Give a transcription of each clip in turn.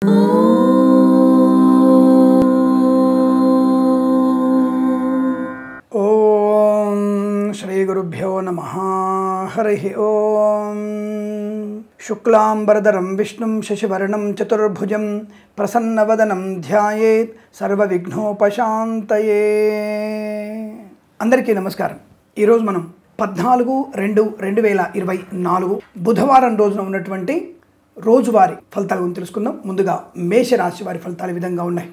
ఓం శ్రీ గురుభ్యో నమః. హరి ఓం. శుక్లాంబరధరం విష్ణుం శశివర్ణం చతుర్భుజం ప్రసన్నవదనం ధ్యాయేత్ సర్వవిఘ్నోపశాంతయే. అందరికీ నమస్కారం. ఈరోజు మనం 14/2/2024 బుధవారం రోజున ఉన్నటువంటి రోజువారీ ఫలితాల గురించి తెలుసుకుందాం. ముందుగా మేషరాశి వారి ఫలితాలు ఈ విధంగా ఉన్నాయి.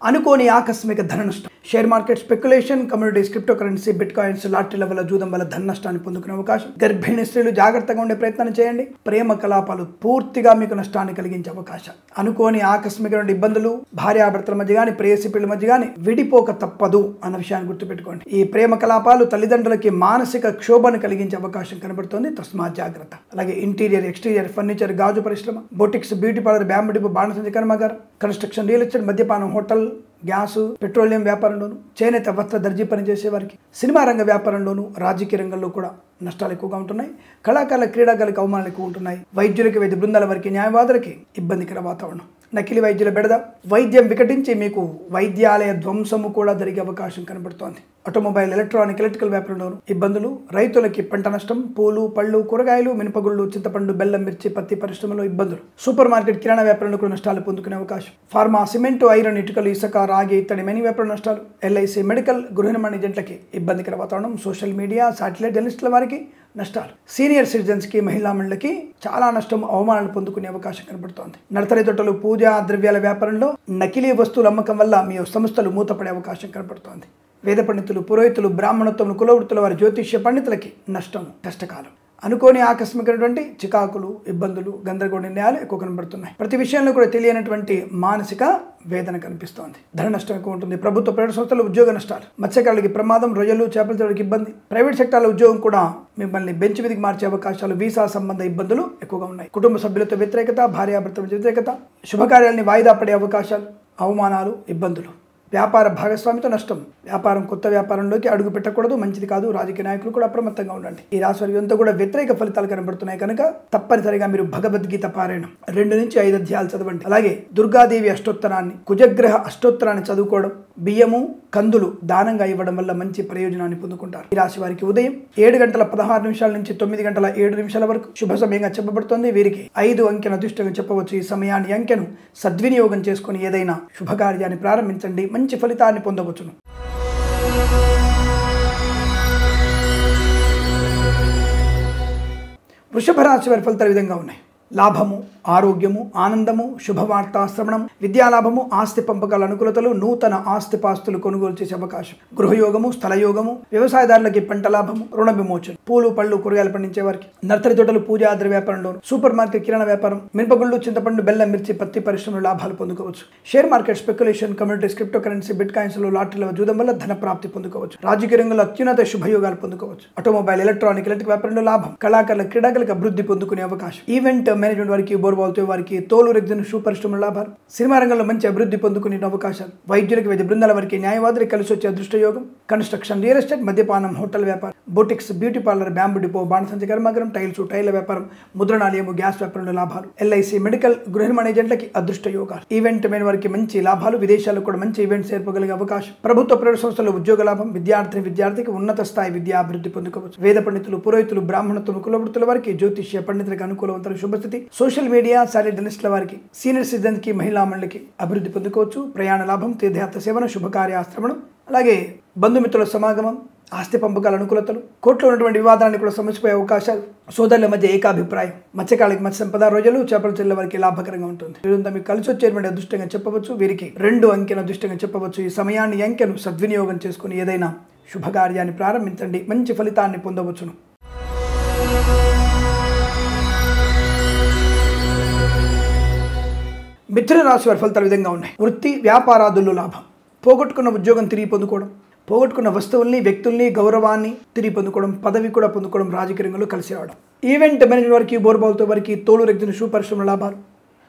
అనుకోని ఆకస్మిక ధన నష్టం. Share market speculation, communities, crypto currency, bitcoins, లాటరీల వల్ల జూదం వల్ల ధన నష్టాన్ని పొందుకునే అవకాశం. గర్భిణీ స్త్రీలు జాగ్రత్తగా ఉండే ప్రయత్నం చేయండి. ప్రేమ కలాపాలు పూర్తిగా మీకు నష్టాన్ని కలిగించే అవకాశం. అనుకోని ఆకస్మికమైన ఇబ్బందులు భార్యాభర్తల మధ్య కానీ ప్రేయసి పిల్లల మధ్య కానీ విడిపోక తప్పదు అన్న విషయాన్ని గుర్తుపెట్టుకోండి. ఈ ప్రేమ కలాపాలు తల్లిదండ్రులకి మానసిక క్షోభను కలిగించే అవకాశం కనబడుతోంది. తస్మాత్ జాగ్రత్త. అలాగే ఇంటీరియర్, ఎక్స్టీరియర్, ఫర్నిచర్, గాజు పరిశ్రమ, boutiques, beauty parlour, bamboo depot, బాణసంచి కర్మాగారం, కన్స్ట్రక్షన్, రియల్ ఎస్టేట్, మద్యపానం, హోటల్, గ్యాసు, పెట్రోలియం వ్యాపారంలోను, చేనేత వస్త్ర దర్జీ పనిచేసే వారికి, సినిమా రంగ వ్యాపారంలోను, రాజకీయ రంగంలో కూడా నష్టాలు ఎక్కువగా ఉంటున్నాయి. కళాకారుల, క్రీడాకారులకు అవమానాలు ఎక్కువ ఉంటున్నాయి. వైద్యులకి, వైద్య బృందాల వారికి, న్యాయవాదులకి ఇబ్బందికర వాతావరణం. నకిలీ వైద్యుల బెడద, వైద్యం వికటించి మీకు వైద్యాలయ ధ్వంసము కూడా జరిగే అవకాశం కనబడుతోంది. ఆటోమొబైల్, ఎలక్ట్రానిక్, ఎలక్ట్రికల్ వ్యాపారంలోను ఇబ్బందులు. రైతులకి పంట నష్టం. పూలు, పళ్ళు, కూరగాయలు, మినపగుళ్ళు, చింతపండు, బెల్లం, మిర్చి, పత్తి పరిశ్రమలో ఇబ్బందులు. సూపర్ మార్కెట్, కిరాణా వ్యాపారంలో కూడా నష్టాలు పొందుకునే అవకాశం. ఫార్మా, సిమెంటు, ఐరన్, ఇటుకలు, ఇసుక, రాగి, ఇత్తడి, మెనీ వ్యాపార నష్టాలు. ఎల్ఐసి, మెడికల్, గృహ నిర్మాణ ఏజెంట్లకి ఇబ్బందికర వాతావరణం. సోషల్ మీడియా, శాటిలైట్ జర్నలిస్టుల వారికి నష్టాలు. సీనియర్ సిటిజన్స్కి, మహిళా మండలికి చాలా నష్టం, అవమానాలు పొందుకునే అవకాశం కనబడుతోంది. నర్సరీ తోటలు, పూజా ద్రవ్యాల వ్యాపారంలో నకిలీ వస్తువుల అమ్మకం వల్ల మీ సంస్థలు మూతపడే అవకాశం కనబడుతోంది. వేద పండితులు, పురోహితులు, బ్రాహ్మణత్వం, కులవృత్తుల వారి, జ్యోతిష్య పండితులకి నష్టం, కష్టకాలం. అనుకోని ఆకస్మికమైనటువంటి చికాకులు, ఇబ్బందులు, గందరగోళ నిర్ణయాలు ఎక్కువ కనబడుతున్నాయి. ప్రతి విషయంలో కూడా తెలియనటువంటి మానసిక వేదన కనిపిస్తోంది. ధన నష్టం ఎక్కువ ఉంటుంది. ప్రభుత్వ, ప్రైవేట్ సంస్థలు ఉద్యోగ నష్టాలు. మత్స్యకారులకి ప్రమాదం. రొయ్యలు, చేపల తోటకి ఇబ్బంది. ప్రైవేట్ సెక్టార్ల ఉద్యోగం కూడా మిమ్మల్ని బెంచ్ మీదకి మార్చే అవకాశాలు. వీసా సంబంధ ఇబ్బందులు ఎక్కువగా ఉన్నాయి. కుటుంబ సభ్యులతో వ్యతిరేకత, భార్యాభర్తల వ్యతిరేకత, శుభకార్యాలని వాయిదా పడే అవకాశాలు, అవమానాలు, ఇబ్బందులు. వ్యాపార భాగస్వామితో నష్టం. వ్యాపారం, కొత్త వ్యాపారంలోకి అడుగు పెట్టకూడదు, మంచిది కాదు. రాజకీయ నాయకులు కూడా అప్రమత్తంగా ఉండండి. ఈ రాశి వారికి అంతా కూడా వ్యతిరేక ఫలితాలు కనబడుతున్నాయి కనుక తప్పనిసరిగా మీరు భగవద్గీత పారాయణం 2 నుంచి 5 అధ్యాయాలు చదవండి. అలాగే దుర్గాదేవి అష్టోత్తరాన్ని, కుజగ్రహ అష్టోత్తరాన్ని చదువుకోవడం, బియ్యము, కందులు దానంగా ఇవ్వడం వల్ల మంచి ప్రయోజనాన్ని పొందుకుంటారు. ఈ రాశి వారికి ఉదయం 7:16 నుంచి 9:07 వరకు శుభ సమయంగా చెప్పబడుతోంది. వీరికి 5 అంకెను అదృష్టంగా చెప్పవచ్చు. ఈ సమయాన్ని, అంకెను సద్వినియోగం చేసుకుని ఏదైనా శుభకార్యాన్ని ప్రారంభించండి. మంచి ఫలితాన్ని పొందవచ్చును. వృషభ రాశి వారి ఫలితాలు విధంగా ఉన్నాయి. లాభము, ఆరోగ్యము, ఆనందము, శుభవార్త శ్రవణం, విద్యాలాభము, ఆస్తి పంపకాల అనుకూలతలు, నూతన ఆస్తిపాస్తులు కొనుగోలు చేసే అవకాశం. గృహయోగము, స్థలయోగము, వ్యవసాయదారులకి పంట లాభము, రుణ విమోచన. పూలు, పళ్ళు, కూరగాయలు పండించే వారికి, నర్సరీ తోటలు, పూజా ద్రవ్య వ్యాపారంలో, సూపర్ మార్కెట్, కిరాణా వ్యాపారం, మినపగుళ్ళు, చింతపండు, బెల్లం, మిర్చి, పత్తి పరిశ్రమలు లాభాలు పొందుకోవచ్చు. Share market speculation, communities, crypto currency, bitcoins, లాటరీల జూదం వల్ల ధన ప్రాప్తి పొందుకోవచ్చు. రాజకీయ రంగంలో అత్యున్నత శుభయోగాలు పొందుకోవచ్చు. ఆటోమొబైల్, ఎలక్ట్రానిక్, ఎలక్ట్రికల్ వ్యాపారంలో లాభం. కళాకారుల, క్రీడాకారులకు అభివృద్ధి పొందుకునే అవకాశం. ఈవెంట్ మేనేజ్మెంట్ వారికి, బోర్బాల్తో వారికి, తోలు, రెగ్జిన్, షూ పరిశ్రమల లాభాలు. సినిమా రంగంలో మంచి అభివృద్ధి పొందుకునే అవకాశాలు. వైద్యులకు, వైద్య బృందాల వారికి, న్యాయవాదులకు కలిసి వచ్చే అదృష్టయోగం. కన్స్ట్రక్షన్, రియల్ ఎస్టేట్, మద్యపానం, హోటల్ వ్యాపారం, boutiques, beauty parlour, bamboo depot, బాణసంచి కర్మాగారం, టైల్స్, టైర్ల వ్యాపారం, ముద్రణాలయము, గ్యాస్ వ్యాపారంలో లాభాలు. ఎల్ఐసి, మెడికల్, గృహ నిర్మాణ ఏజెంట్లకి అదృష్ట యోగాలు. ఈవెంట్ మేనేజ్ వారికి మంచి లాభాలు. విదేశాలకు కూడా మంచి ఈవెంట్స్ ఏర్పగలిగే అవకాశం. ప్రభుత్వ, ప్రైవేట్ సంస్థల్లో ఉద్యోగ లాభం. విద్యార్థికి ఉన్నత స్థాయి విద్యా అభివృద్ధి పొందుకోవచ్చు. వేద పండితులు, పురోహితులు, బ్రాహ్మణత్వం, కులవృత్తుల వారికి, జ్యోతిష్య పండితులకు అనుకూలవంతమైన శుభస్థితి. సోషల్ మీడియా, శాటిలైట్ జర్నలిస్టుల వారికి, సీనియర్ సిటిజన్స్కి, మహిళా మండలికి అభివృద్ధి పొందుకోవచ్చు. ప్రయాణ లాభం, తీర్థయాత్ర సేవన, శుభకార్యాశ్రమణం. అలాగే బంధుమిత్రుల సమాగమం, ఆస్తి పంపకాల అనుకూలతలు. కోర్టులో ఉన్నటువంటి వివాదాన్ని కూడా సమస్యపోయే అవకాశాలు. సోదరుల మధ్య ఏకాభిప్రాయం. మత్స్యకారులకి మత్స్య సంపద, రోజులు, చేపల చెల్లెల వారికి లాభకరంగా ఉంటుంది. వీరంతా మీకు కలిసి వచ్చేటువంటి అదృష్టంగా చెప్పవచ్చు. వీరికి 2 అంకెను అదృష్టంగా చెప్పవచ్చు. ఈ సమయాన్ని, అంకెను సద్వినియోగం చేసుకుని ఏదైనా శుభకార్యాన్ని ప్రారంభించండి. మంచి ఫలితాన్ని పొందవచ్చును. మిథున రాశి వారి ఫలితాలు విధంగా ఉన్నాయి. వృత్తి, వ్యాపారాదుల్లో లాభం. పోగొట్టుకున్న ఉద్యోగం తిరిగి పొందుకోవడం. పోగొట్టుకున్న వస్తువుల్ని, వ్యక్తుల్ని, గౌరవాన్ని తిరిగి పొందుకోవడం. పదవి కూడా పొందుకోవడం. రాజకీయ రంగంలో కలిసి రావడం. ఈవెంట్ మేనేజ్మెంట్ వారికి, బోర్బాల్తో వారికి, తోలు, రెగ్జిన్, షూ పరిశ్రమల లాభాలు.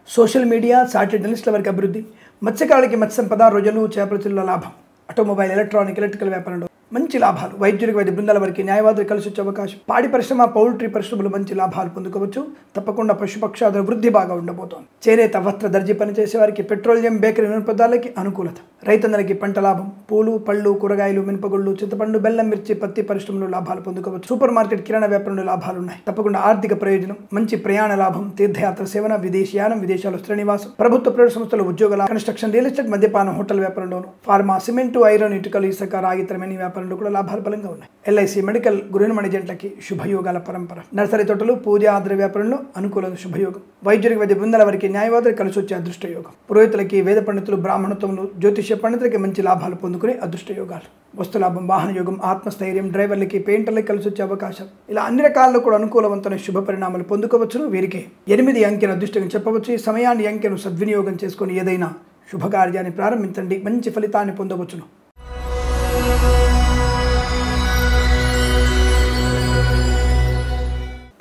సోషల్ మీడియా, శాటిలైట్ జర్నలిస్టుల వారికి అభివృద్ధి. మత్స్యకారులకి మత్స్య సంపద, రొయ్యలు, చేపల చెల్లెల లాభం. ఆటోమొబైల్, ఎలక్ట్రానిక్, ఎలక్ట్రికల్ వ్యాపారంలో, మంచి లాభాలు. వైద్యులకు వైద్య బృందాల వారికి న్యాయవాదులు కలిసి వచ్చే అవకాశం. పాడి పరిశ్రమ పౌల్ట్రీ పరిశ్రమలు మంచి లాభాలు పొందుకోవచ్చు. తప్పకుండా పశుపక్షాదుల వృద్ధి బాగా ఉండబోతోంది. చేనేత వస్త్ర దర్జీ పనిచేసే వారికి పెట్రోలియం బేకరీ నూనె పదార్థాలకి అనుకూలత. రైతన్నలకి పంట లాభం. పూలు పళ్ళు కూరగాయలు మినపగుళ్ళు చింతపండు బెల్లం మిర్చి పత్తి పరిశ్రమలు లాభాలు పొందుకోవచ్చు. సూపర్ మార్కెట్ కిరాణా వ్యాపారంలో లాభాలు ఉన్నాయి. తప్పకుండా ఆర్థిక ప్రయోజనం. మంచి ప్రయాణ లాభం. తీర్థయాత్ర సేవన విదేశీయానం విదేశాలు స్థిరనివాసం ప్రభుత్వ ప్రైవేట్ సంస్థల ఉద్యోగాల కన్స్ట్రక్షన్ రియల్ ఎస్టేట్ మద్యపానం హోటల్ వ్యాపారంలోను ఫార్మా సిమెంటు ఐరన్ ఇటుకలు ఇసుక రాగి ఇతరమైన వ్యాపారంలో కూడా లాభాలు బలంగా ఉన్నాయి. ఎల్ఐసి మెడికల్ గృహిణి జంటలకి శుభయోగాల పరంపర. నర్సరీ తోటలు పూజ ఆద్ర వ్యాపారంలో అనుకూల శుభయోగం. వైద్యునికి వైద్య బృందాల వారికి న్యాయవాదులు కలిసి వచ్చే అదృష్ట యోగం. పురోహితులకి వేద పండితులు బ్రాహ్మణత్వములు జ్యోతిష్య పండితులకి మంచి లాభాలు పొందుకునే అదృష్ట యోగాలు. వస్తులాభం వాహన యోగం ఆత్మస్థైర్యం డ్రైవర్లకి పెయింటర్లకి కలిసి వచ్చే అవకాశం. ఇలా అన్ని రకాల్లో కూడా అనుకూలవంతమైన శుభ పరిణామాలు పొందుకోవచ్చును. వీరికి 8 అంకెను అదృష్టంగా చెప్పవచ్చు. ఈ సమయాన్ని అంకెను సద్వినియోగం చేసుకుని ఏదైనా శుభకార్యాన్ని ప్రారంభించండి. మంచి ఫలితాన్ని పొందవచ్చును.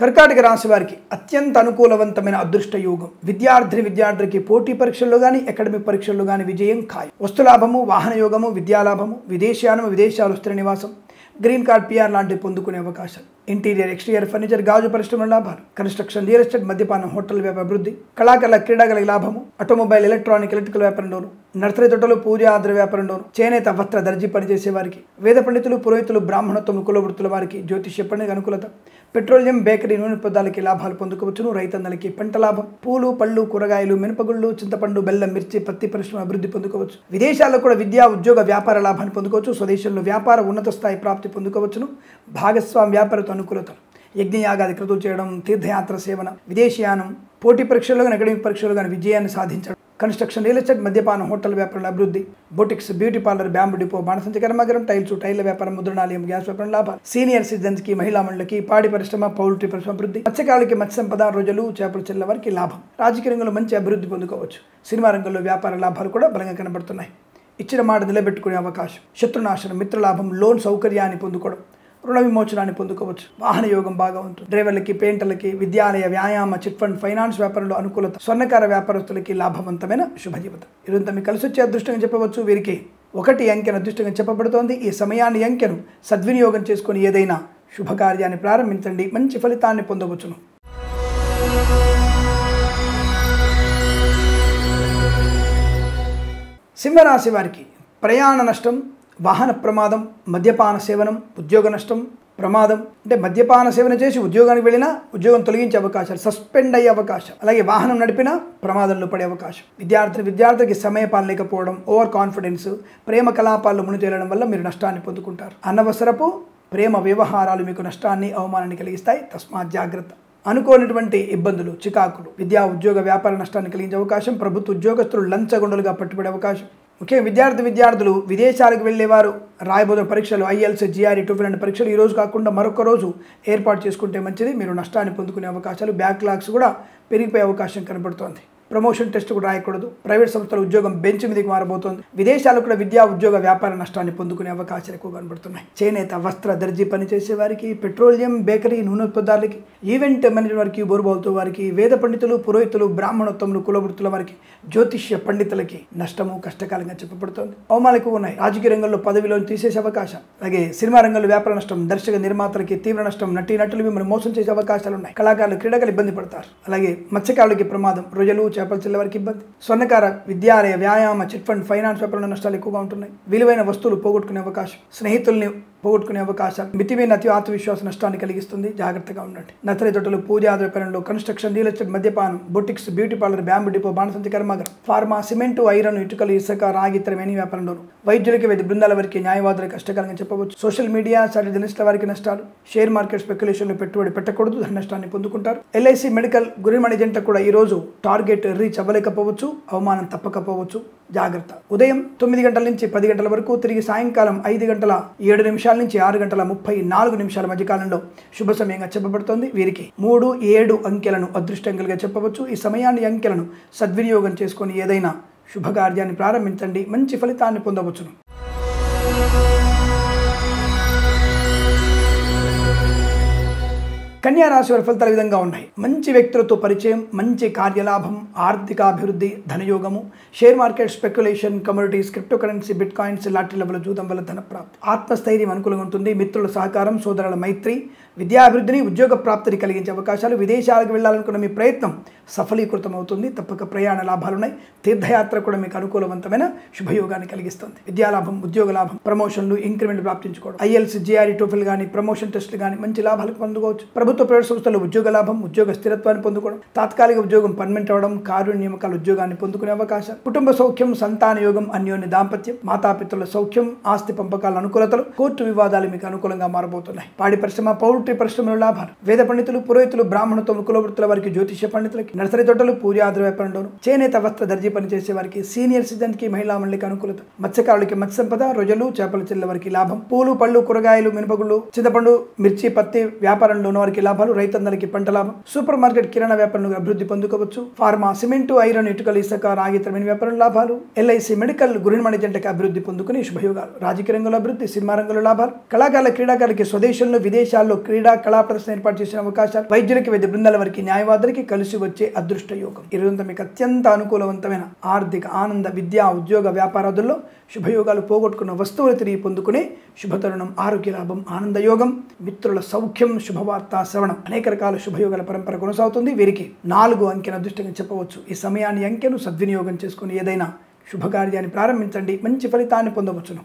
కర్కాటక రాశి వారికి అత్యంత అనుకూలవంతమైన అదృష్ట యోగం. విద్యార్థికి పోటీ పరీక్షల్లో కానీ అకాడమిక్ పరీక్షల్లో కానీ విజయం ఖాయం. వస్తులాభము వాహన యోగము విద్యాలాభము విదేశానము విదేశాలు స్థిర నివాసం గ్రీన్ కార్డ్ పిఆర్ లాంటివి పొందుకునే అవకాశం. ఇంటీరియర్ ఎక్స్టీరియర్ ఫర్నిచర్ గాజు పరిశ్రమ లాభాలు. కన్స్ట్రక్షన్ రియల్ ఎస్టేట్ మద్యపానం హోటల్ వ్యాపార అభివృద్ధి. కళాకారుల క్రీడాగల లాభము. ఆటోమొబైల్ ఎలక్ట్రానిక్ ఎలక్ట్రికల్ వ్యాపారంలోను నర్సరీ తోటలు పూజ ఆద్ర వ్యాపారంలోను చేనేత వస్త్ర దర్జీ పనిచేసే వారికి వేద పండితులు పురోహితులు బ్రాహ్మణత్వం కులవృత్తుల వారికి జ్యోతిష్య పండుగ అనుకూలత. పెట్రోలియం బేకరీ నూనె పదార్థాలకి లాభాలు పొందుకోవచ్చును. రైతన్నలకి పంట లాభం. పూలు పళ్ళు కూరగాయలు మినపగుళ్ళు చింతపండు బెల్లం మిర్చి పత్తి పరిశ్రమ అభివృద్ధి పొందుకోవచ్చు. విదేశాల్లో కూడా విద్యా ఉద్యోగ వ్యాపార లాభాన్ని పొందుకోవచ్చు. స్వదేశంలో వ్యాపార ఉన్నత స్థాయి ప్రాప్తి పొందుకోవచ్చును. భాగస్వామి వ్యాపారతో అనుకూలతలు. యజ్ఞయాగాది క్రతువులు చేయడం తీర్థయాత్ర సేవన విదేశీయానం పోటీ పరీక్షల్లో కానీ అకాడమిక్ పరీక్షల్లో కానీ విజయాన్ని సాధించడం. కన్స్ట్రక్షన్ రియల్ ఎస్టేట్ మద్యపానం హోటల్ వ్యాపారాల అభివృద్ధి. Boutiques beauty parlour bamboo depot బాణసంచ కర్మాగారం టైళ్ల వ్యాపారం ముద్రణాలయం గ్యాస్ వ్యాపారం లాభాలు. సీనియర్ సిటిజన్స్ కి మహిళా మండలికి పాడి పరిశ్రమ పౌల్ట్రీ పరిశ్రమ అభివృద్ధి. మత్స్యకారులకి మత్స్య సంపద రోజులు చేపల చెల్ల వారికి లాభం. రాజకీయ రంగంలో మంచి అభివృద్ధి పొందుకోవచ్చు. సినిమా రంగంలో వ్యాపార లాభాలు కూడా బలంగా కనబడుతున్నాయి. ఇచ్చిన మాట నిలబెట్టుకునే అవకాశం. శత్రునాశనం మిత్రలాభం లోన్ సౌకర్యాన్ని పొందుకోవడం రుణ విమోచనాన్ని పొందుకోవచ్చు. వాహన యోగం బాగా ఉంటుంది. డ్రైవర్లకి పెయింటర్లకి విద్యాలయ వ్యాయామ చిట్ ఫండ్ ఫైనాన్స్ వ్యాపారంలో అనుకూలత. స్వర్ణకార వ్యాపారస్తులకి లాభవంతమైన శుభజీవితం. ఇదంతా మీకు కలిసి వచ్చే అదృష్టంగా చెప్పవచ్చు. వీరికి 1 అంకెను అదృష్టంగా చెప్పబడుతోంది. ఈ సమయాన్ని అంకెను సద్వినియోగం చేసుకుని ఏదైనా శుభకార్యాన్ని ప్రారంభించండి. మంచి ఫలితాన్ని పొందవచ్చును. సింహరాశి వారికి ప్రయాణ నష్టం వాహన ప్రమాదం మద్యపాన సేవనం ఉద్యోగ నష్టం ప్రమాదం. అంటే మద్యపాన సేవన చేసి ఉద్యోగానికి వెళ్ళినా ఉద్యోగం తొలగించే అవకాశాలు సస్పెండ్ అయ్యే అవకాశం. అలాగే వాహనం నడిపినా ప్రమాదంలో పడే అవకాశం. విద్యార్థికి సమయపాలన లేకపోవడం ఓవర్ కాన్ఫిడెన్స్ ప్రేమ కలాపాల్లో ముని తేలడం వల్ల మీరు నష్టాన్ని పొందుకుంటారు. అనవసరపు ప్రేమ వ్యవహారాలు మీకు నష్టాన్ని అవమానాన్ని కలిగిస్తాయి. తస్మాత్ జాగ్రత్త. అనుకోనటువంటి ఇబ్బందులు చికాకులు విద్యా ఉద్యోగ వ్యాపార నష్టాన్ని కలిగించే అవకాశం. ప్రభుత్వ ఉద్యోగస్తులు లంచగొండలుగా పట్టుబడే అవకాశం. ముఖ్యంగా విద్యార్థులు విదేశాలకు వెళ్ళేవారు రాయబోతున్న పరీక్షలు ఐఎల్స్ జిఆర్ఈ టోఫెల్ లాంటి పరీక్షలు ఈ రోజు కాకుండా మరొక రోజు ఏర్పాటు చేసుకుంటే మంచిది. మీరు నష్టాన్ని పొందుకునే అవకాశాలు బ్యాక్లాగ్స్ కూడా పెరిగిపోయే అవకాశం కనబడుతోంది. ప్రమోషన్ టెస్ట్ కూడా రాయకూడదు. ప్రైవేట్ సంస్థల ఉద్యోగం బెంచ్ మీదకి మారబోతోంది. విదేశాల్లో కూడా విద్యా ఉద్యోగ వ్యాపార నష్టాన్ని పొందుకునే అవకాశాలు ఎక్కువ కనబడుతున్నాయి. చేనేత వస్త్ర దర్జీ పనిచేసే వారికి పెట్రోలియం బేకరీ నూనె ఉత్పత్తులకి ఈవెంట్ మేనేజర్ వారికి బోరుబావుతో వారికి వేద పండితులు పురోహితులు బ్రాహ్మణోత్తములు కులవృత్తుల వారికి జ్యోతిష్య పండితులకి నష్టము కష్టకాలంగా చెప్పబడుతోంది. అవమానాలు ఎక్కువ ఉన్నాయి. రాజకీయ రంగంలో పదవిలో తీసేసే అవకాశం. అలాగే సినిమా రంగంలో వ్యాపార నష్టం దర్శక నిర్మాతలకి తీవ్ర నష్టం నటులు మిమ్మల్ని మోసం చేసే అవకాశాలు ఉన్నాయి. కళాకారులు క్రీడాకారులు ఇబ్బంది పడతారు. అలాగే మత్స్యకారులకి ప్రమాదం రోజులు చేపల చెల్ల వారికి ఇబ్బంది. స్వర్ణకార విద్యాలయ వ్యాయామ చిట్ ఫండ్ ఫైనాన్స్ వ్యాపారంలో నష్టాలు ఎక్కువగా ఉంటున్నాయి. విలువైన వస్తువులు పోగొట్టుకునే అవకాశం. స్నేహితుల్ని పోగొట్టుకునే అవకాశాలు. మితిమీరిన ఆత్మవిశ్వాస నష్టాన్ని కలిగిస్తుంది. జాగ్రత్తగా ఉండండి. నర్సరీ తోటలు పూజ వ్యాపారంలో కన్స్ట్రక్షన్ రియల్ ఎస్టేట్ మద్యపానం boutiques beauty parlour bamboo depot బాణసంచ కర్మాగారం ఫార్మా సిమెంటు ఐరన్ ఇటుకలు ఇసుక రాగి ఇతరమైన వ్యాపారంలోను వైద్యులకి వైద్య బృందాల వారికి న్యాయవాదులకు కష్టకాలంగా చెప్పవచ్చు. సోషల్ మీడియా సాటి జర్నలిస్టుల వారికి నష్టాలు. షేర్ మార్కెట్ స్పెక్యులేషన్లో పెట్టుబడి పెట్టకూడదు. ధన నష్టాన్ని పొందుకుంటారు. ఎల్ఐసి మెడికల్ గృహిణి జంట కూడా ఈ రోజు టార్గెట్ రీచ్ అవ్వలేకపోవచ్చు. అవమానం తప్పకపోవచ్చు. జాగ్రత్త. ఉదయం 9 గంటల నుంచి 10 గంటల వరకు తిరిగి సాయంకాలం 5 గంటల 7 నిమిషాల నుంచి 6 గంటల 34 నిమిషాల మధ్య కాలంలో శుభ సమయంగా చెప్పబడుతోంది. వీరికి 3, 7 అంకెలను అదృష్టంగా చెప్పవచ్చు. ఈ సమయాన్ని అంకెలను సద్వినియోగం చేసుకొని ఏదైనా శుభకార్యాన్ని ప్రారంభించండి. మంచి ఫలితాన్ని పొందవచ్చును. కన్యా రాశి వారి ఫలితాలు ఈ విధంగా ఉన్నాయి. మంచి వ్యక్తులతో పరిచయం, మంచి కార్యలాభం, ఆర్థికాభివృద్ధి, ధనయోగము, share market, speculation, commodities, crypto currency, bitcoins, lottery level జూదం వల్ల ధన ప్రాప్తి, ఆత్మస్థైర్యం అనుకూలంగా ఉంటుంది. మిత్రుల సహకారం, సోదరుల మైత్రి, విద్యాభివృద్ధిని, ఉద్యోగ ప్రాప్తిని కలిగించే అవకాశాలు, విదేశాలకు వెళ్ళాలనుకున్న మీ ప్రయత్నం సఫలీకృతం అవుతుంది. తప్పక ప్రయాణ లాభాలున్నాయి. తీర్థయాత్ర కూడా మీకు అనుకూలవంతమైన శుభయోగాన్ని కలిగిస్తుంది. విద్యాలాభం, ఉద్యోగ లాభం, ప్రమోషన్లు, ఇంక్రిమెంట్ ప్రాప్తించుకోవడం, ఐఎల్స్, జిఆర్ఈ, టోఫెల్ కానీ, ప్రమోషన్ టెస్టులు కానీ మంచి లాభాలు పొందుకోవచ్చు. ప్రభుత్వ ప్రైవేట్ సంస్థల్లో ఉద్యోగ లాభం, ఉద్యోగ స్థిరత్వాన్ని పొందుకోవడం, తాత్కాలిక ఉద్యోగం పర్మనెంట్ అవడం, కారు నియామకాల ఉద్యోగాన్ని పొందుకునే అవకాశం, కుటుంబ సౌఖ్యం, సంతాన యోగం, అన్యోన్య దాంపత్యం, మాతాపితృల సౌఖ్యం, ఆస్తి పంపకాల అనుకూలతలు, కోర్టు వివాదాలు మీకు అనుకూలంగా మారబోతున్నాయి. పాడి పరిశ్రమ, పౌల్ట్రీ పరిశ్రమలో లాభాలు, వేద పండితులు, పురోహితులు, బ్రాహ్మణత్వం, కులవృత్తుల వారికి, జ్యోతిష్య పండితులకి, నర్సరీ తోటలు, పూజాద్ర వ్యాపారంలోను, చేనేత వస్త్ర దర్జీ పనిచేసే వారికి, సీనియర్ సిటిజన్ కి, మహిళా మండలికి అనుకూలత, మత్స్యకారులకి మత్స్య సంపద, రొయ్యలు, చేపల చెల్లెల వారికి లాభం, పూలు, పళ్ళు, కూరగాయలు, మినపగుళ్ళు, చింతపండు, మిర్చి, పత్తి వ్యాపారంలో ఉన్న వారికి లాభాలు, రైతన్నలకి పంట లాభం, సూపర్ మార్కెట్, కిరాణా వ్యాపారంలో అభివృద్ధి పొందుకోవచ్చు. ఫార్మా, సిమెంటు, ఐరన్, ఇటుకలు, ఇసుక, రాగి, తరమైన వ్యాపారం లాభాలు, ఎల్ఐసి, మెడికల్, గృహిణి జంటకి అభివృద్ధి పొందుకుని శుభయోగాలు, రాజకీయ రంగంలో అభివృద్ధి, సినిమా రంగంలో లాభాలు, కళాకారుల, క్రీడాకారులకి స్వదేశంలో, విదేశాల్లో క్రీడా కళా ప్రదర్శన ఏర్పాటు చేసిన అవకాశాలు, వైద్యులకి, వైద్య బృందాల వారికి, న్యాయవాదులకి కలిసి వచ్చే అదృష్ట యోగం. ఈ రోజంతా మీకు అత్యంత అనుకూలవంతమైన ఆర్థిక, ఆనంద, విద్యా, ఉద్యోగ, వ్యాపారాదుల్లో శుభయోగాలు, పోగొట్టుకున్న వస్తువులు తిరిగి పొందుకునే శుభతరుణం, ఆరోగ్య లాభం, ఆనందయోగం, మిత్రుల సౌఖ్యం, శుభవార్త శ్రవణం, అనేక రకాల శుభయోగాల పరంపర కొనసాగుతుంది. వీరికి 4 అంకెను అదృష్టంగా చెప్పవచ్చు. ఈ సమయాన్ని, అంకెను సద్వినియోగం చేసుకుని ఏదైనా శుభకార్యాన్ని ప్రారంభించండి, మంచి ఫలితాన్ని పొందవచ్చును.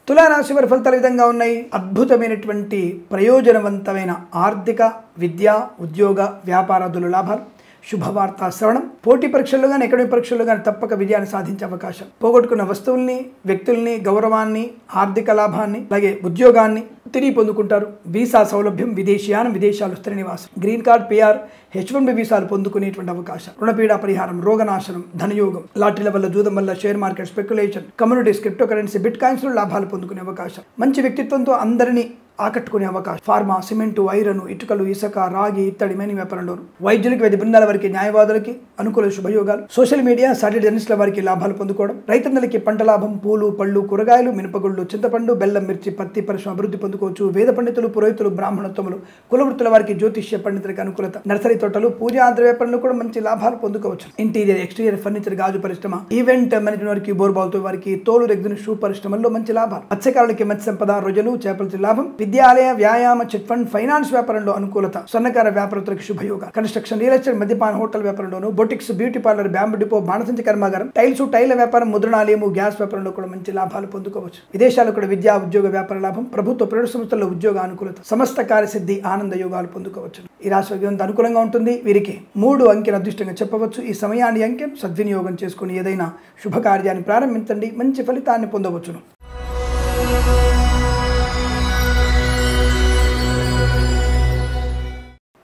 తులారాశి వారి ఫలితాలు విధంగా ఉన్నాయి. అద్భుతమైనటువంటి ప్రయోజనవంతమైన ఆర్థిక, విద్యా, ఉద్యోగ, వ్యాపారాదుల లాభాలు, శుభవార్త శ్రవణం, పోటీ పరీక్షల్లో కానీ, అకాడమిక్ పరీక్షల్లో కానీ తప్పక విజయాన్ని సాధించే అవకాశం, పోగొట్టుకున్న వస్తువుల్ని, వ్యక్తుల్ని, గౌరవాన్ని, ఆర్థిక లాభాన్ని, అలాగే ఉద్యోగాన్ని తిరిగి పొందుకుంటారు. వీసా సౌలభ్యం, విదేశీయానం, విదేశాలు స్థిర నివాసం, గ్రీన్ కార్డ్, పిఆర్, H1B వీసాలు పొందుకునేటువంటి అవకాశం, రుణపీడ పరిహారం, రోగనాశనం, ధనయోగం, లాటరీల వల్ల, జూదం వల్ల, share market, speculation, communities, crypto currency, bit coins లో లాభాలు పొందుకునే అవకాశం, మంచి వ్యక్తిత్వంతో అందరినీ ఆకట్టుకునే అవకాశం, ఫార్మా, సిమెంటు, ఐరన్, ఇటుకలు, ఇసుక, రాగి, ఇత్తడి, మేని వ్యాపారంలోను, వైద్యులకి, వైద్య బృందాల వారికి, న్యాయవాదులకి అనుకూల శుభయోగాలు, సోషల్ మీడియా, సాటిలైట్ జర్నలిస్టుల వారికి లాభాలు పొందుకోవడం, రైతన్నలకి పంట లాభం, పూలు, పళ్ళు, కూరగాయలు, మినపగుళ్ళు, చింతపండు, బెల్లం, మిర్చి, పత్తి పరిశ్రమ అభివృద్ధి పొందుకోవచ్చు. వేద పండితులు, పురోహితులు, బ్రాహ్మణత్వములు, కులవృత్తుల వారికి, జ్యోతిష్య పండితులకి అనుకూలత, నర్సరీ తోటలు, పూజ ఆద్ర వ్యాపారంలో కూడా మంచి లాభాలు పొందుకోవచ్చు. ఇంటీరియర్, ఎక్స్టీరియర్ ఫర్నిచర్, గాజు పరిశ్రమ, ఈవెంట్ మేనేజ్మెంట్ వారికి, బోర్బాల్తో వారికి, తోలు, రెగ్జిన్, షూ పరిశ్రమల్లో మంచి లాభాలు, మత్స్యకారులకి మత్స్య సంపద, రొయ్యలు, చేపల లాభం, విద్యాలయ, వ్యాయామ, చిట్ ఫండ్, ఫైనాన్స్ వ్యాపారంలో అనుకూలత, స్వర్ణకార వ్యాపారస్తులకు శుభయోగ, కన్స్ట్రక్షన్, రియల్ ఎస్టేట్, మద్యపాన, హోటల్ వ్యాపారంలోను, boutiques, beauty parlour, bamboo depot, బాణసంచ కర్మాగారం, టైల్స్, టైల్ వ్యాపారం, ముద్రణాలయము, గ్యాస్ వ్యాపారంలో కూడా మంచి లాభాలు పొందుకోవచ్చు. విదేశాల్లో కూడా విద్యా, ఉద్యోగ, వ్యాపార లాభం, ప్రభుత్వ ప్రైవేట్ సంస్థల్లో ఉద్యోగ అనుకూలత, సమస్త కార్యసిద్ధి, ఆనంద యోగాలు పొందుకోవచ్చు. ఈ రాశి వారికి అనుకూలంగా ఉంటుంది. వీరికి 3 అంకెను అదృష్టంగా చెప్పవచ్చు. ఈ సమయాన్ని, అంకెను సద్వినియోగం చేసుకుని ఏదైనా శుభకార్యాన్ని ప్రారంభించండి, మంచి ఫలితాన్ని పొందవచ్చును.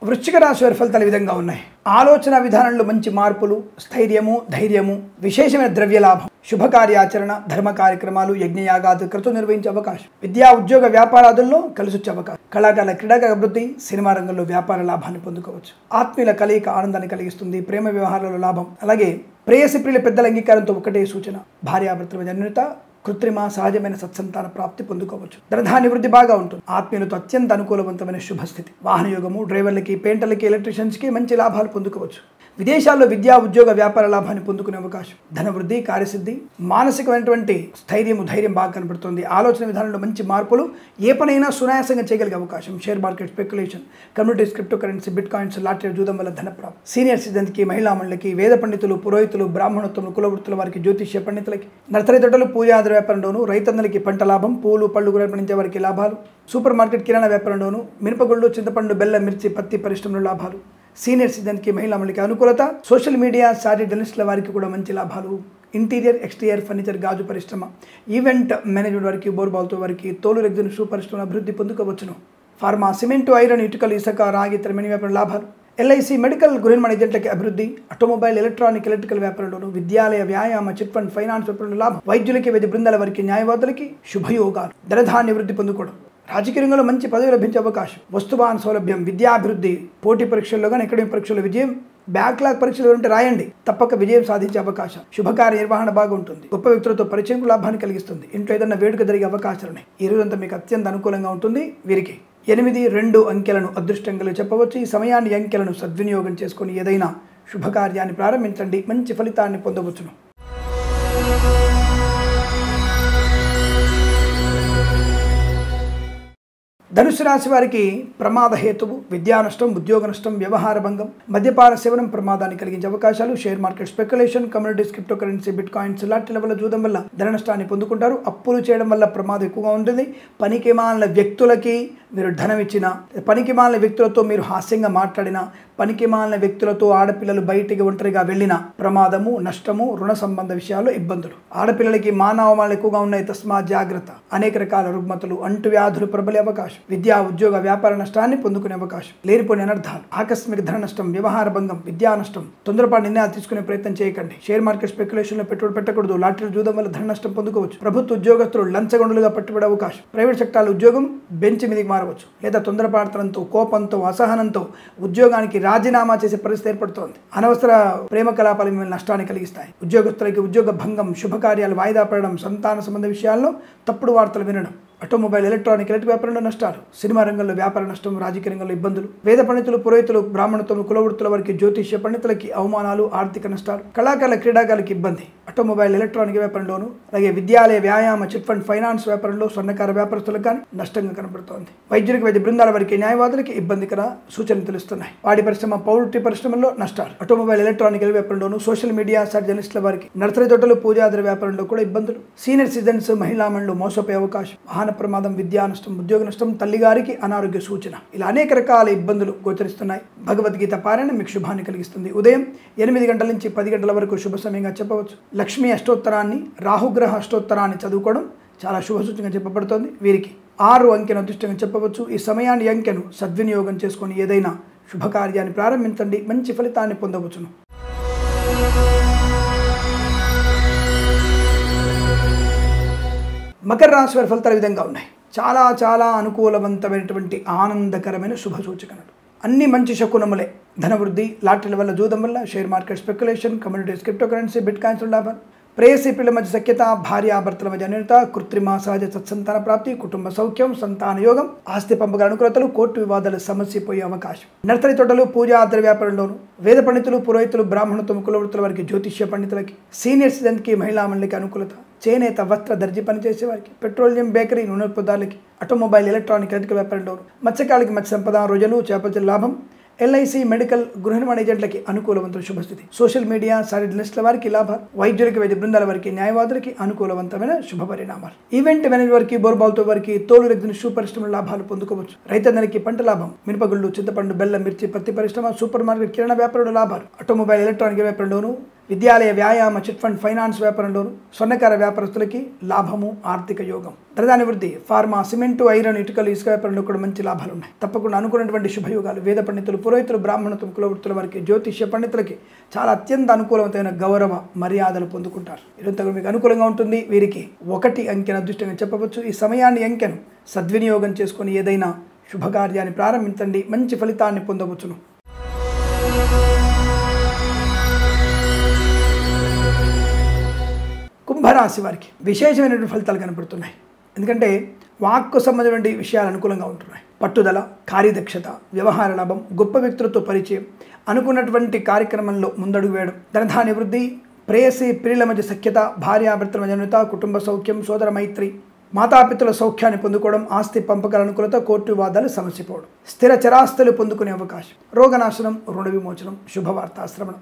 వృశ్చిక రాశి వారి ఫలితాలు ఈ విధంగా ఉన్నాయి. ఆలోచన విధానంలో మంచి మార్పులు, స్థైర్యము, ధైర్యము, విశేషమైన ద్రవ్య లాభం, శుభకార్యాచరణ, ధర్మ కార్యక్రమాలు, యజ్ఞయాగాది క్రతువు నిర్వహించే అవకాశం, విద్యా, ఉద్యోగ, వ్యాపారాదుల్లో కలిసి వచ్చే అవకాశం, కళాకారుల, క్రీడాకారుల అభివృద్ధి, సినిమా రంగంలో వ్యాపార లాభాన్ని పొందుకోవచ్చు. ఆత్మీయుల కలయిక ఆనందాన్ని కలిగిస్తుంది. ప్రేమ వ్యవహారాలలో లాభం, అలాగే ప్రేయసి ప్రియుల పెద్దల అంగీకారంతో ఒకటే సూచన, భార్యాభర్తల జన్యత, కృత్రిమ, సహజమైన సత్సంతాన ప్రాప్తి పొందుకోవచ్చు. ధనధాన్య వృద్ధి బాగా ఉంటుంది. ఆత్మీయులతో అత్యంత అనుకూలవంతమైన శుభస్థితి, వాహనయోగము, డ్రైవర్లకి, పెయింటర్లకి, ఎలక్ట్రీషియన్స్కి మంచి లాభాలు పొందుకోవచ్చు. విదేశాల్లో విద్యా, ఉద్యోగ, వ్యాపార లాభాన్ని పొందుకునే అవకాశం, ధనవృద్ధి, కార్యసిద్ధి, మానసికమైనటువంటి స్థైర్యము, ధైర్యం బాగా కనబడుతుంది. ఆలోచన విధానంలో మంచి మార్పులు, ఏ పనైనా సునాయాసంగా చేయగలిగే అవకాశం, share market, speculation, communities, crypto currency, bitcoins, lottery, జూదం వల్ల ధన ప్రాప్తి, సీనియర్ సిటిజన్కి, మహిళా మండలికి, వేద పండితులు, పురోహితులు, బ్రాహ్మణత్వములు, కులవృత్తుల వారికి, జ్యోతిష్య పండితులకి, నర్సరీ తోటలు, పూజాద్ర వ్యాపారంలోను, రైతన్నలకి పంట లాభం, పూలు, పళ్ళు పండించే వారికి లాభాలు, సూపర్ మార్కెట్, కిరాణా వ్యాపారంలోను, మినపగుళ్ళు, చింతపండు, బెల్లం, మిర్చి, పత్తి పరిశ్రమలో లాభాలు, సీనియర్ సిటిజన్కి, మహిళా మండలికి అనుకూలత, సోషల్ మీడియా, సాటిలైట్ జర్నలిస్టుల వారికి కూడా మంచి లాభాలు, ఇంటీరియర్, ఎక్స్టీరియర్ ఫర్నిచర్, గాజు పరిశ్రమ, ఈవెంట్ మేనేజ్మెంట్ వారికి, బోర్బాల్తో వారికి, తోలు, రెగ్జిన్, షూ పరిశ్రమ అభివృద్ధి పొందుకోవచ్చును. ఫార్మా, సిమెంటు, ఐరన్, ఇటుకలు, ఇసుక, రాగి, తరమైన వ్యాపారం లాభాలు, ఎల్ఐసి, మెడికల్, గృహిణి ఏజెంట్లకి అభివృద్ధి, ఆటోమొబైల్, ఎలక్ట్రానిక్, ఎలక్ట్రికల్ వ్యాపారంలోను, విద్యాలయ, వ్యాయామ, చిట్ ఫండ్, ఫైనాన్స్ వ్యాపారంలో లాభం, వైద్యులకి, వైద్య బృందాల వారికి, న్యాయవాదులకి శుభయోగాలు, ధనధాన్య వృద్ధి పొందుకోవడం, రాజకీయ రంగంలో మంచి పదవి లభించే అవకాశం, వస్తువాహన సౌలభ్యం, విద్యాభివృద్ధి, పోటీ పరీక్షల్లో కానీ, అకాడమిక్ పరీక్షల్లో విజయం, బ్యాక్లాగ్ పరీక్షలు ఉంటే రాయండి, తప్పక విజయం సాధించే అవకాశం. శుభకార్య నిర్వహణ బాగుంటుంది. గొప్ప వ్యక్తులతో పరిచయం లాభాన్ని కలిగిస్తుంది. ఇంట్లో ఏదైనా వేడుక జరిగే అవకాశాలు ఉన్నాయి. ఈ రోజంతా మీకు అత్యంత అనుకూలంగా ఉంటుంది. వీరికి 8, 2 అంకెలను అదృష్టంగా చెప్పవచ్చు. ఈ సమయాన్ని అంకెలను సద్వినియోగం చేసుకొని ఏదైనా శుభకార్యాన్ని ప్రారంభించండి, మంచి ఫలితాన్ని పొందవచ్చును. ధనుసు రాశి వారికి ప్రమాద హేతువు విద్యా నష్టం, ఉద్యోగ నష్టం, వ్యవహార భంగం, మద్యపాన సేవనం ప్రమాదాన్ని కలిగించే అవకాశాలు. Share market speculation, communities, crypto currency, bit coins లాంటి వల్ల జూదం వల్ల ధన నష్టాన్ని పొందుకుంటారు. అప్పులు చేయడం వల్ల ప్రమాదం ఎక్కువగా ఉంటుంది. పనికి మాలిన వ్యక్తులకి మీరు ధనం ఇచ్చిన, పనికి మాలిన వ్యక్తులతో మీరు హాస్యంగా మాట్లాడిన, పనికి మాలిన వ్యక్తులతో ఆడపిల్లలు బయటికి ఒంటరిగా వెళ్ళిన ప్రమాదము, నష్టము, రుణ సంబంధ విషయాల్లో ఇబ్బందులు. ఆడపిల్లలకి మానవమానాలు ఎక్కువగా ఉన్నాయి, తస్మాత్ జాగ్రత్త. అనేక రకాల రుగ్మతలు, అంటువ్యాధులు ప్రబలే అవకాశం. విద్యా, ఉద్యోగ, వ్యాపార నష్టాన్ని పొందుకునే అవకాశం. లేనిపోయిన అనర్థాలు, ఆకస్మిక ధన నష్టం, వ్యవహార భంగం, విద్యా నష్టం. తొందరపాటు నిర్ణయాలు తీసుకునే ప్రయత్నం చేయకండి. షేర్ మార్కెట్ స్పెక్యులేషన్ లో పెట్టుబడి పెట్టకూడదు. లాటరీలు జూదం వల్ల ధన నష్టం పొందుకోవచ్చు. ప్రభుత్వ ఉద్యోగస్తులు లంచగొండులుగా పట్టుబడే అవకాశం. ప్రైవేట్ సెక్టార్ల ఉద్యోగం బెంచ్ మీదకి మారవచ్చు, లేదా తొందరపాటుతనంతో, కోపంతో, అసహనంతో ఉద్యోగానికి రాజీనామా చేసే పరిస్థితి ఏర్పడుతోంది. అనవసర ప్రేమ కలాపాలు మిమ్మల్ని నష్టాన్ని కలిగిస్తాయి. ఉద్యోగస్తులకి ఉద్యోగ భంగం, శుభకార్యాలు వాయిదా పడడం, సంతాన సంబంధ విషయాల్లో తప్పుడు వార్తలు వినడం. ఆటోమొబైల్, ఎలక్ట్రానిక్ వ్యాపారంలో నష్టాలు. సినిమా రంగంలో వ్యాపార నష్టం, రాజకీయ రంగంలో ఇబ్బందులు. వేద పండితులు, పురోహితులు, బ్రాహ్మణత్వం, కులవృత్తుల వారికి, జ్యోతిష్య పండితులకి అవమానాలు, ఆర్థిక నష్టాలు. కళాకారుల, క్రీడాకారులకి ఇబ్బంది. ఆటోమొబైల్, ఎలక్ట్రానిక్ వ్యాపారంలోను, అలాగే విద్యాలయ, వ్యాయామ, చిట్ ఫండ్, ఫైనాన్స్ వ్యాపారంలో, స్వర్ణకార వ్యాపారస్తులకు కానీ నష్టంగా కనబడుతోంది. వైద్యులకు, వైద్య బృందాల వారికి, న్యాయవాదులకి ఇబ్బందికర సూచనలు తెలుస్తున్నాయి. పాడి పరిశ్రమ, పౌల్ట్రీ పరిశ్రమలో నష్టాలు. ఆటోమొబైల్, ఎలక్ట్రానిక్ వ్యాపారంలోను, సోషల్ మీడియా జర్నలిస్టుల వారికి, నర్సరీ తోటలు, పూజాద్ర వ్యాపారంలో కూడా ఇబ్బందులు. సీనియర్ సిటిజన్స్, మహిళా మండలు మోసపోయే అవకాశం. వాహన ప్రమాదం, విద్యా నష్టం, ఉద్యోగ నష్టం, తల్లిగారికి అనారోగ్య సూచన. ఇలా అనేక రకాల ఇబ్బందులు గోచరిస్తున్నాయి. భగవద్గీత పారాయణ మీకు శుభాన్ని కలిగిస్తుంది. ఉదయం 8 గంటల నుంచి 10 గంటల వరకు శుభ సమయంగా చెప్పవచ్చు. లక్ష్మీ అష్టోత్తరాన్ని, రాహుగ్రహ అష్టోత్తరాన్ని చదువుకోవడం చాలా శుభ సూచనగా చెప్పబడుతోంది. వీరికి 6 అంకెను అదృష్టంగా చెప్పవచ్చు. ఈ సమయాన్ని, అంకెను సద్వినియోగం చేసుకొని ఏదైనా శుభకార్యాన్ని ప్రారంభించండి, మంచి ఫలితాన్ని పొందవచ్చును. మకర రాశి వారి ఫలితాలు ఈ విధంగా ఉన్నాయి. చాలా చాలా అనుకూలవంతమైనటువంటి ఆనందకరమైన శుభ సూచకలు. అన్ని మంచి శకునములే. ధనవృద్ధి, లాటరీల వల్ల జూదం వల్ల, share market speculation, communities, crypto currency, bit coins లాభాలు. ప్రేయసి పిల్లల మధ్య సఖ్యత, భార్యాభర్తల మధ్య అన్యోన్యత, కృత్రిమ సహజ సత్సంతాన ప్రాప్తి, కుటుంబ సౌఖ్యం, సంతాన యోగం, ఆస్తి పంపకల అనుకూలతలు, కోర్టు వివాదాలు సమస్యపోయే అవకాశం. నర్సరీ తోటలు, పూజా ఆద్ర వ్యాపారంలోను, వేద పండితులు, పురోహితులు, బ్రాహ్మణత్వం, కులవృత్తుల వారికి, జ్యోతిష్య పండితులకి, సీనియర్ సిటిజన్కి, మహిళా మండలికి అనుకూలత. చేనేత, వస్త్ర, దర్జీ పనిచేసే వారికి, పెట్రోలియం, బేకరీ, నూనె ఉత్పత్తులకి, ఆటోమొబైల్, ఎలక్ట్రానిక్ వ్యాపారంలోను, మత్స్యకాలకి, మత్స్య సంపద, రోజులు, చేపల లాభం, ఎల్ఐసి, మెడికల్, గృహ నిర్మాణ ఏజెంట్లకి అనుకూలవంతమైన శుభస్థితి. సోషల్ మీడియా జర్నలిస్టుల వారికి లాభాలు. వైద్యులకి, వైద్య బృందాల వారికి, న్యాయవాదులకి అనుకూలవంతమైన శుభ పరిణామాలు. ఈవెంట్ మేనేజర్ వారికి, బోర్బాల్తో వారికి, తోలు రెగ్జిన్ షూ పరిశ్రమల లాభాలు పొందుకోవచ్చు. రైతన్నలకి పంట లాభం. మినపగుళ్ళు, చింతపండు, బెల్లం, మిర్చి, పత్తి పరిశ్రమ, సూపర్ మార్కెట్, కిరాణా వ్యాపారంలో లాభాలు. ఆటోమొబైల్, ఎలక్ట్రానిక్ వ్యాపారంలోను, విద్యాలయ, వ్యాయామ, చిట్ ఫండ్, ఫైనాన్స్ వ్యాపారంలోను, స్వర్ణకార వ్యాపారస్తులకి లాభము, ఆర్థిక యోగం. ధనధాన్య వృద్ధి. ఫార్మా, సిమెంటు, ఐరన్, ఇటుకలు, ఇసుక వ్యాపారంలో కూడా మంచి లాభాలు ఉన్నాయి. తప్పకుండా అనుకున్నటువంటి శుభయోగాలు. వేద పండితులు, పురోహితులు, బ్రాహ్మణత్వం, కులవృత్తుల వారికి, జ్యోతిష్య పండితులకి చాలా అత్యంత అనుకూలమైన గౌరవ మర్యాదలు పొందుకుంటారు. ఇదంతా మీకు అనుకూలంగా ఉంటుంది. వీరికి 1 అంకెను అదృష్టంగా చెప్పవచ్చు. ఈ సమయాన్ని, అంకెను సద్వినియోగం చేసుకొని ఏదైనా శుభకార్యాన్ని ప్రారంభించండి, మంచి ఫలితాన్ని పొందవచ్చును. కుంభరాశి వారికి విశేషమైనటువంటి ఫలితాలు కనపడుతున్నాయి. ఎందుకంటే వాక్కు సంబంధమైన విషయాలు అనుకూలంగా ఉంటున్నాయి. పట్టుదల, కార్యదక్షత, వ్యవహార లాభం, గొప్ప వ్యక్తులతో పరిచయం, అనుకున్నటువంటి కార్యక్రమంలో ముందడుగు వేయడం, ధనధాన్య వృద్ధి, ప్రేయసి ప్రియుల మధ్య సఖ్యత, భార్యాభర్తల మధ్య అన్యోన్యత, కుటుంబ సౌఖ్యం, సోదర మైత్రి, మాతాపితల సౌఖ్యాన్ని పొందుకోవడం, ఆస్తి పంపకాల అనుకూలత, కోర్టు వివాదాలు సమసిపోవడం, స్థిర చరాస్తులు పొందుకునే అవకాశం, రోగనాశనం, రుణ విమోచనం, శుభవార్తా శ్రవణం.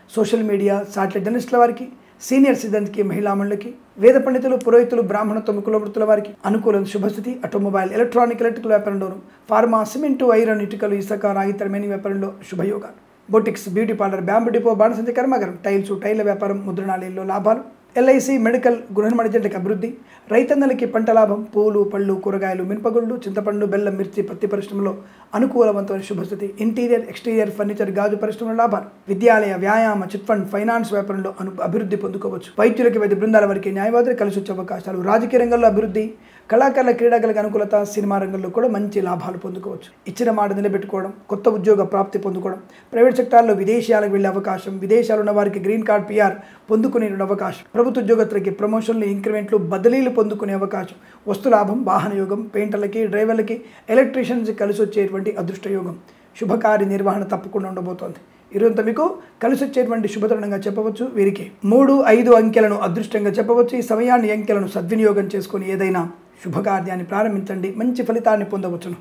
సోషల్ మీడియా, సాటిలైట్ జర్నలిస్టుల వారికి, సీనియర్ సిటిజన్స్కి, మహిళా మండలికి, వేద పండితులు, పురోహితులు, బ్రాహ్మణత్వం, కులవృత్తుల వారికి అనుకూల శుభస్థితి. ఆటోమొబైల్, ఎలక్ట్రానిక్ వ్యాపారంలోను, ఫార్మా, సిమెంటు, ఐరన్, ఇటుకలు, ఇసుక, రాగి, తరమేని వ్యాపారంలో శుభయోగాలు. Boutiques, beauty parlour, bamboo depot, బాణసంచి కర్మాగారం, టైల వ్యాపారం, ముద్రణాలయంలో లాభాలు. ఎల్ఐసి, మెడికల్, గృహ నిర్మాణ ఏజెంట్లకి అభివృద్ధి. రైతన్నలకి పంట లాభం. పూలు, పళ్ళు, కూరగాయలు, మినపగుళ్ళు, చింతపండు, బెల్లం, మిర్చి, పత్తి పరిశ్రమలో అనుకూలవంతమైన శుభస్థితి. ఇంటీరియర్, ఎక్స్టీరియర్ ఫర్నిచర్, గాజు పరిశ్రమలో లాభాలు. విద్యాలయ, వ్యాయామ, చిట్ ఫండ్, ఫైనాన్స్ వ్యాపారంలో అభివృద్ధి పొందుకోవచ్చు. వైద్యులకి, వైద్య బృందాల వారికి, న్యాయవాదులు కలిసి వచ్చే అవకాశాలు. రాజకీయ రంగంలో అభివృద్ధి. కళాకారుల క్రీడాకారులకు అనుకూలత, సినిమా రంగంలో కూడా మంచి లాభాలు పొందుకోవచ్చు. ఇచ్చిన మాట నిలబెట్టుకోవడం, కొత్త ఉద్యోగ ప్రాప్తి పొందుకోవడం, ప్రైవేట్ సెక్టార్లో విదేశాలకు వెళ్ళే అవకాశం, విదేశాలు ఉన్న వారికి గ్రీన్ కార్డ్ PR పొందుకునే అవకాశం, ప్రభుత్వ ఉద్యోగస్తులకి ప్రమోషన్లు, ఇంక్రిమెంట్లు, బదిలీలు పొందుకునే అవకాశం, వస్తులాభం, వాహన యోగం, పెయింటర్లకి, డ్రైవర్లకి, ఎలక్ట్రీషియన్స్ కలిసి వచ్చేటువంటి అదృష్ట యోగం, శుభకార్య నిర్వహణ తప్పకుండా ఉండబోతోంది. ఈరోజు మీకు కలిసి వచ్చేటువంటి శుభతరుణంగా చెప్పవచ్చు. వీరికి 3, 5 అంకెలను అదృష్టంగా చెప్పవచ్చు. ఈ సమయాన్ని, అంకెలను సద్వినియోగం చేసుకొని ఏదైనా శుభకార్యాన్ని ప్రారంభించండి, మంచి ఫలితాన్ని పొందవచ్చును.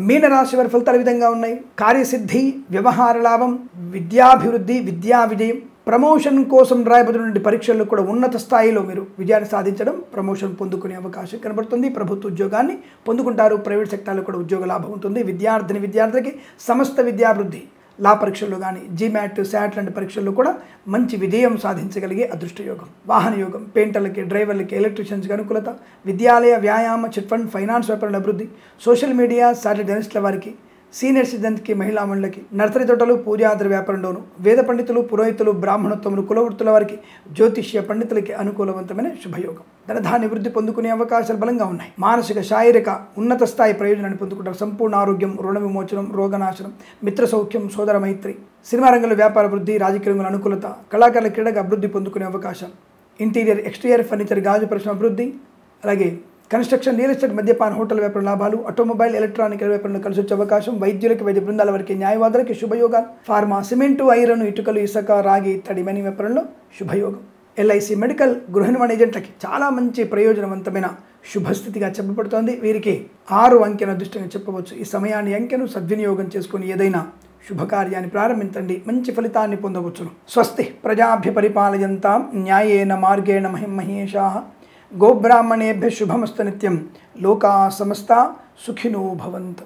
మీనరాశి వారి ఫలితాలు విధంగా ఉన్నాయి. కార్యసిద్ధి, వ్యవహార లాభం, విద్యాభివృద్ధి, విద్యా విజయం, ప్రమోషన్ కోసం రాయబడిన పరీక్షల్లో కూడా ఉన్నత స్థాయిలో మీరు విజయాన్ని సాధించడం, ప్రమోషన్ పొందుకునే అవకాశం కనబడుతుంది. ప్రభుత్వ ఉద్యోగాన్ని పొందుకుంటారు. ప్రైవేట్ సెక్టార్లో కూడా ఉద్యోగ లాభం ఉంటుంది. విద్యార్థికి సమస్త విద్యాభివృద్ధి, లా పరీక్షల్లో కానీ, GMAT, SAT లాంటి పరీక్షల్లో కూడా మంచి విజయం సాధించగలిగే అదృష్ట యోగం, వాహన యోగం, పెయింటర్లకి, డ్రైవర్లకి, ఎలక్ట్రీషియన్స్కి అనుకూలత, విద్యాలయ, వ్యాయామ, చిట్ ఫండ్, ఫైనాన్స్ వ్యాపారాల అభివృద్ధి, సోషల్ మీడియా, సాటిలైట్ జర్నలిస్టుల వారికి, సీనియర్ సిటిజన్స్కి, మహిళా మండలికి, నర్సరీ తోటలు, పూజాద్ర వ్యాపారంలోను, వేద పండితులు, పురోహితులు, బ్రాహ్మణత్వములు, కులవృత్తుల వారికి, జ్యోతిష్య పండితులకి అనుకూలవంతమైన శుభయోగం. ధనధాన్య వృద్ధి పొందుకునే అవకాశాలు బలంగా ఉన్నాయి. మానసిక, శారీరక ఉన్నత స్థాయి ప్రయోజనాన్ని పొందుకుంటారు. సంపూర్ణ ఆరోగ్యం, రుణ విమోచనం, రోగనాశనం, మిత్ర సౌఖ్యం, సోదర మైత్రి, సినిమా రంగంలో వ్యాపార వృద్ధి, రాజకీయ రంగంలో అనుకూలత, కళాకారుల క్రీడగా అభివృద్ధి పొందుకునే అవకాశం, ఇంటీరియర్, ఎక్స్టీరియర్ ఫర్నిచర్, గాజు పరిశ్రమ అభివృద్ధి, అలాగే కన్స్ట్రక్షన్, రియల్ ఎస్టేట్, మద్యపాన, హోటల్ వ్యాపార లాభాలు, ఆటోమొబైల్, ఎలక్ట్రానిక్ వ్యాపారంలో కలిసి వచ్చే అవకాశం, వైద్యులకి, వైద్య బృందాల వారికి, న్యాయవాదులకి శుభయోగాలు, ఫార్మా, సిమెంటు, ఐరన్, ఇటుకలు, ఇసుక, రాగి, ఇత్తడి, మనీ వ్యాపారంలో శుభయోగం, LIC, మెడికల్, గృహ నిర్మాణ ఏజెంట్లకి చాలా మంచి ప్రయోజనవంతమైన శుభస్థితిగా చెప్పబడుతోంది. వీరికి 6 అంకెను అదృష్టంగా చెప్పవచ్చు. ఈ సమయాన్ని, అంకెను సద్వినియోగం చేసుకుని ఏదైనా శుభకార్యాన్ని ప్రారంభించండి, మంచి ఫలితాన్ని పొందవచ్చును. స్వస్తి ప్రజాభ్య పరిపాలయంతాం న్యాయేన మార్గేణ మహిమహేషాః గోబ్రాహ్మణేభ్య శుభమస్తు నిత్యం. లోకా సమస్తా సుఖినో భవంతు.